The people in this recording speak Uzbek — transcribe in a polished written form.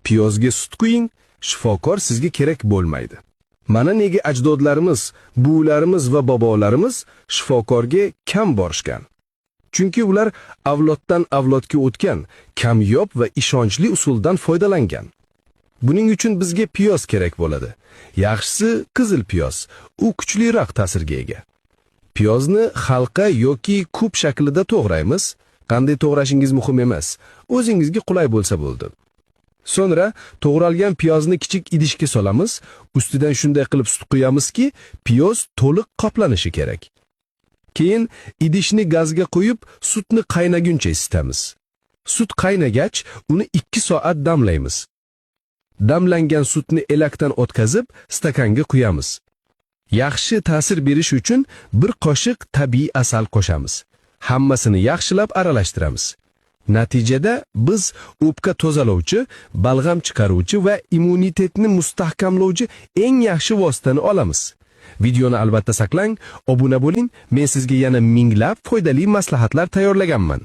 Piyozga sut quying, shifokor sizga kerak bo'lmaydi. Mana nega ajdodlarimiz, buvilarimiz va bobolarimiz shifokorga kam borishgan. Chunki ular avloddan avlodga o'tgan, kamyob va ishonchli usuldan foydalangan. Buning uchun bizga piyoz kerak bo'ladi. Yaxshisi qizil piyoz, u kuchliroq ta'sirga ega. Piyozni halqa yoki kub shaklida to'g'raymiz. Qanday to'g'rashingiz muhim emas, o'zingizga qulay bo'lsa bo'ldi. So'ngra to'g'ralgan piyozni kichik idishga solamiz, ustidan shunday qilib sut quyamizki, piyoz to'liq qoplanishi kerak. Keyin idishni gazga qo'yib, sutni qaynaguncha isitamiz. Sut qaynagach, uni 2 soat damlaymiz. Damlangan sutni elakdan o'tkazib, stakanga quyamiz. Yaxshi ta'sir berish uchun 1 qoshiq tabiiy asal qo'shamiz. Hammasini yaxshilab aralashtiramiz. Natijada biz o'pka tozalovchi, balg'am chiqaruvchi va immunitetni mustahkamlovchi eng yaxshi vositani olamiz. Videoni albatta saqlang, obuna bo'ling. Men sizga yana minglab foydali maslahatlar tayyorlaganman.